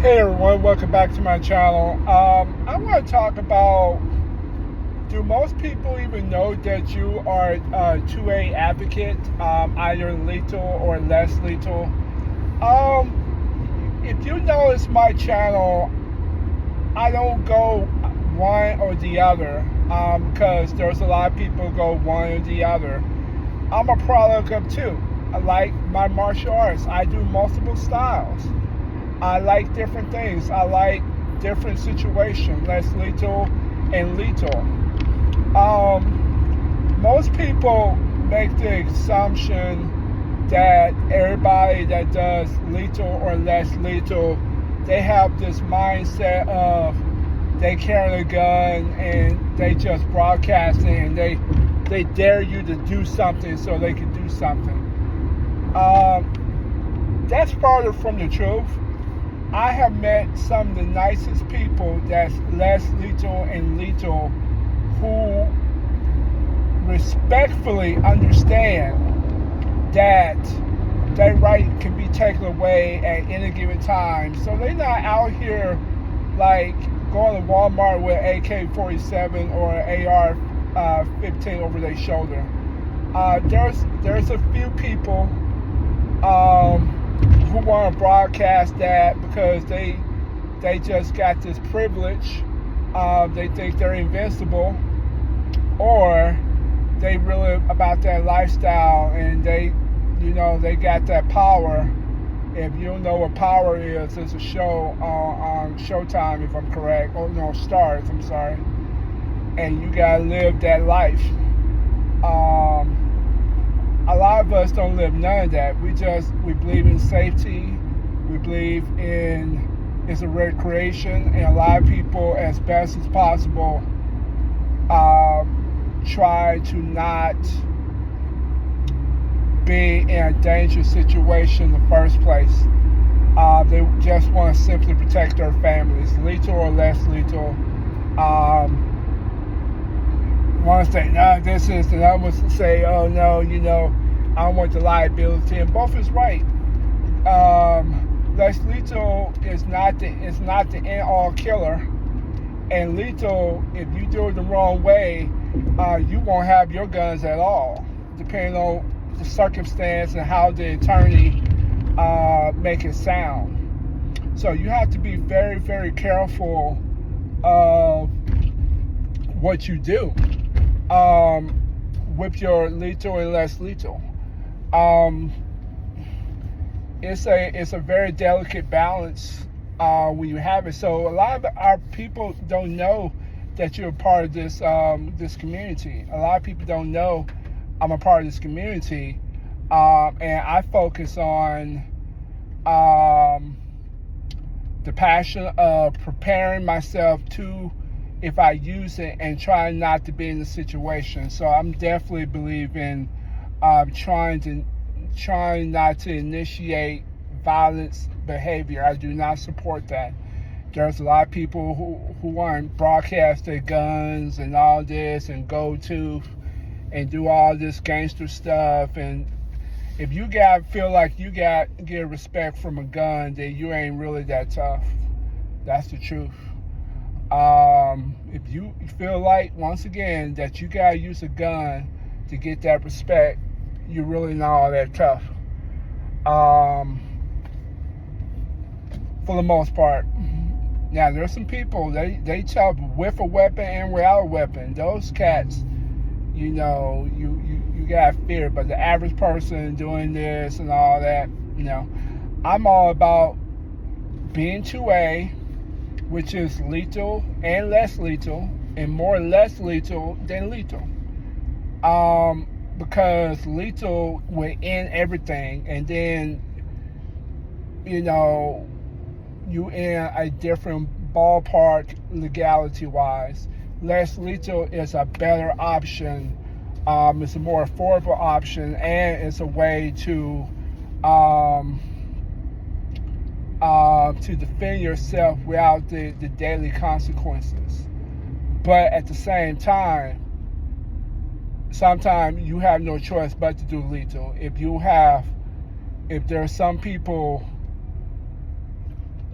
Hey everyone, welcome back to my channel. I want to talk about, do most people even know that you are a 2A advocate, either lethal or less lethal? If you notice my channel, I don't go one or the other, because there's a lot of people who go one or the other. I'm a product of two. I like my martial arts. I do multiple styles. I like different things. I like different situations, less lethal and lethal. Most people make the assumption that everybody that does lethal or less lethal, they have this mindset of they carry a gun and they just broadcast it and they dare you to do something so they can do something. That's farther from the truth. I have met some of the nicest people that's less lethal and lethal who respectfully understand that their right can be taken away at any given time. So they're not out here like going to Walmart with AK-47 or AR-15 over their shoulder. There's a few people who want to broadcast that because they just got this privilege. They think they're invincible, or they really about that lifestyle and they got that power. If you don't know what power is, it's a show on Showtime, if I'm correct. Oh no, Stars, I'm sorry. And you gotta live that life. A lot of us don't live none of that. We believe in safety. We believe in it's a recreation, and a lot of people, as best as possible, try to not be in a dangerous situation in the first place. They just want to simply protect their families, lethal or less lethal. One say, no, this is, and I was say, oh no, I don't want the liability, and both is right. Less lethal is not the end all killer, and lethal, if you do it the wrong way, you won't have your guns at all, depending on the circumstance and how the attorney make it sound. So you have to be very, very careful of what you do with your lethal and less lethal. It's a very delicate balance when you have it. So a lot of our people don't know that you're a part of this this community. A lot of people don't know I'm a part of this community, and I focus on the passion of preparing myself to, if I use it, and trying not to be in the situation. So I'm definitely believe in trying not to initiate violence behavior. I do not support that. There's a lot of people who want to broadcast their guns and all this and go to and do all this gangster stuff. And if you feel like you get respect from a gun, then you ain't really that tough. That's the truth. If you feel like, once again, that you gotta use a gun to get that respect, you're really not all that tough. For the most part. Now, there's some people, they tough with a weapon and without a weapon. Those cats, you got fear. But the average person doing this and all that, I'm all about being 2A, which is lethal and less lethal, and more less lethal than lethal. Because lethal will end everything, and then, you in a different ballpark legality-wise. Less lethal is a better option. It's a more affordable option, and it's a way to defend yourself without the daily consequences. But at the same time, sometimes you have no choice but to do lethal. If there are some people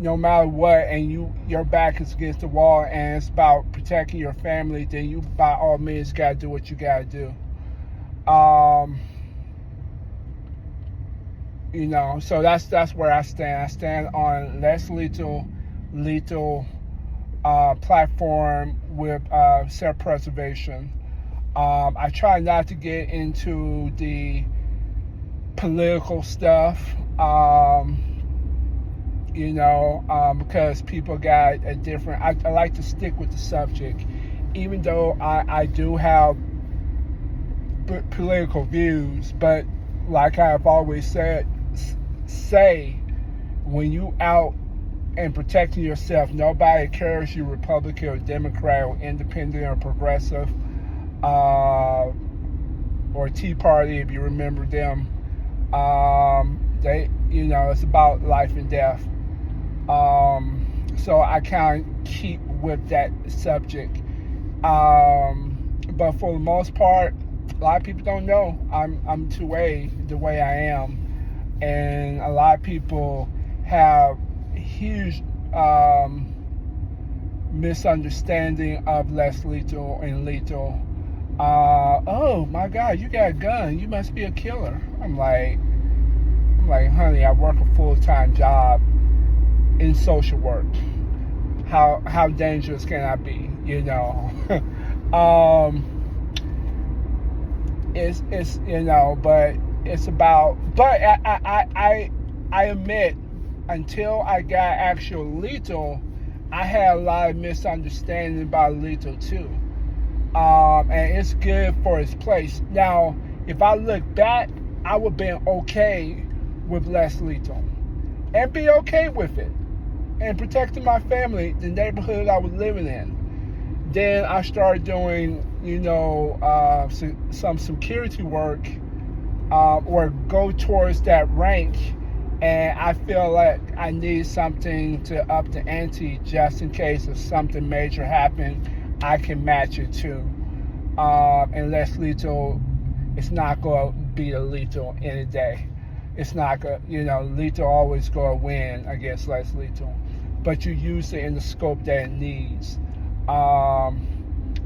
no matter what, and your back is against the wall, and it's about protecting your family, then you by all means gotta do what you gotta do. So that's where I stand. I stand on less lethal platform with self-preservation. I try not to get into the political stuff. Because people got a different. I like to stick with the subject, even though I do have political views. But like I've always say when you out and protecting yourself, nobody cares you Republican or Democrat or Independent or Progressive or Tea Party, if you remember them. It's about life and death. So I kind of keep with that subject. But for the most part, a lot of people don't know I'm 2A the way I am. And a lot of people have huge misunderstanding of less lethal and lethal. Oh my God, you got a gun. You must be a killer. I'm like, honey, I work a full-time job in social work. How dangerous can I be? But it's about. But I admit, until I got actual lethal, I had a lot of misunderstanding about lethal too. And it's good for its place. Now, if I look back, I would have been okay with less lethal and be okay with it and protecting my family, the neighborhood I was living in. Then I started doing, some security work or go towards that rank, and I feel like I need something to up the ante just in case if something major happened, I can match it too. And less lethal, it's not going to be a lethal any day. It's not going to, lethal always going to win against less lethal. But you use it in the scope that it needs.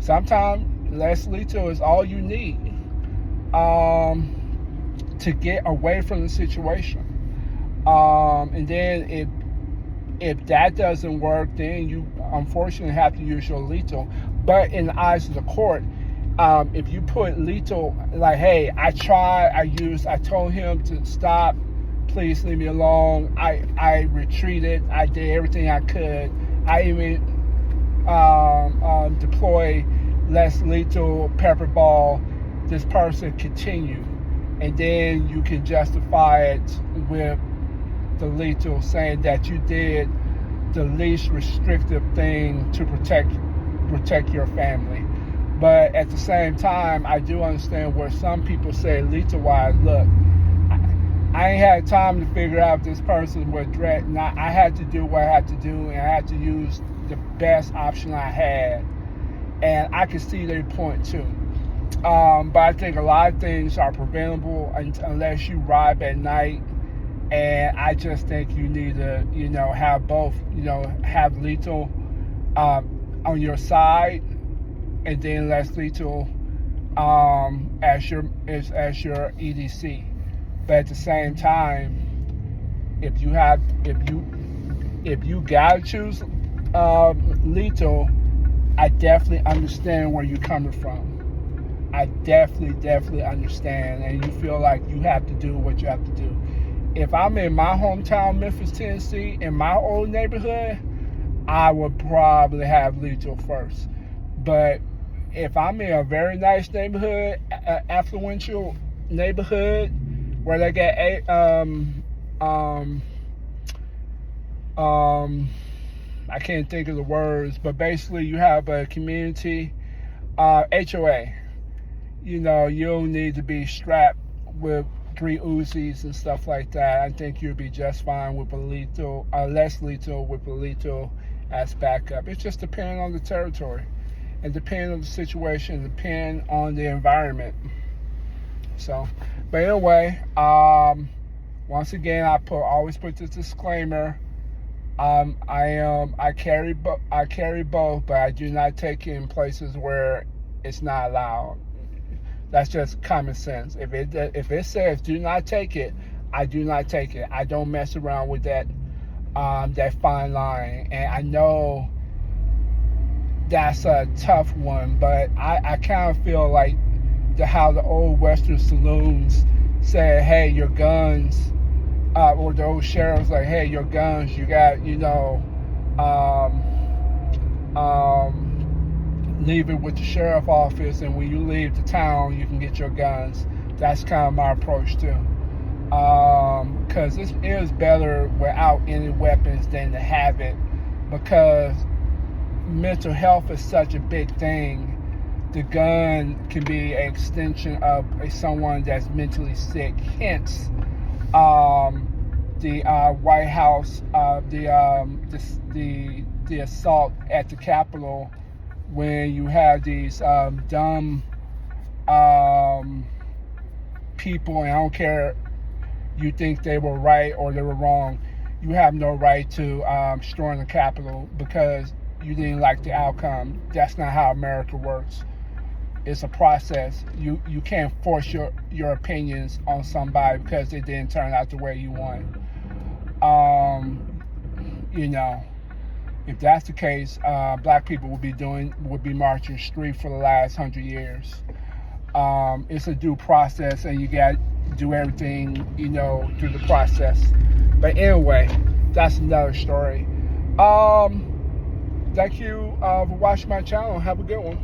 Sometimes less lethal is all you need to get away from the situation. And then if that doesn't work, then you unfortunately have to use your lethal. But in the eyes of the court, if you put lethal, like, hey, I tried, I told him to stop, please leave me alone. I retreated, I did everything I could. I even deployed less lethal pepper ball. This person continued. And then you can justify it with the lethal, saying that you did the least restrictive thing to protect your family. But at the same time, I do understand where some people say lethal wise, look, I ain't had time to figure out if this person was threat. And I had to do what I had to do, and I had to use the best option I had. And I can see their point too. But I think a lot of things are preventable unless you ride at night. And I just think you need to, have both, have lethal on your side, and then less lethal as your EDC. But at the same time, if you gotta choose lethal, I definitely understand where you're coming from. I definitely understand, and you feel like you have to do what you have to do. If I'm in my hometown, Memphis, Tennessee, in my old neighborhood, I would probably have lethal first. But if I'm in a very nice neighborhood, affluential neighborhood, where they get I can't think of the words, but basically you have a community HOA. You'll need to be strapped with 3 Uzis and stuff like that. I think you'll be just fine with a lethal, less lethal with a lethal as backup. It's just depending on the territory and depending on the situation, depending on the environment. So, but anyway, once again, I always put this disclaimer. I carry both, but I do not take it in places where it's not allowed. That's just common sense. If it says do not take it, I do not take it. I don't mess around with that fine line. And I know that's a tough one, but I kind of feel like how the old Western saloons said, hey, your guns, or the old sheriffs like, hey, your guns, you got, leave it with the sheriff office, and when you leave the town, you can get your guns. That's kind of my approach too. Because it is better without any weapons than to have it, because mental health is such a big thing. The gun can be an extension of someone that's mentally sick. Hence, the White House, the assault at the Capitol, when you have these dumb people, and I don't care you think they were right or they were wrong, you have no right to storm the Capitol because you didn't like the outcome. That's not how America works. It's a process. You can't force your opinions on somebody because it didn't turn out the way you want. If that's the case, black people would be marching street for the last 100 years. It's a due process, and you got to do everything, through the process. But anyway, that's another story. Thank you for watching my channel. Have a good one.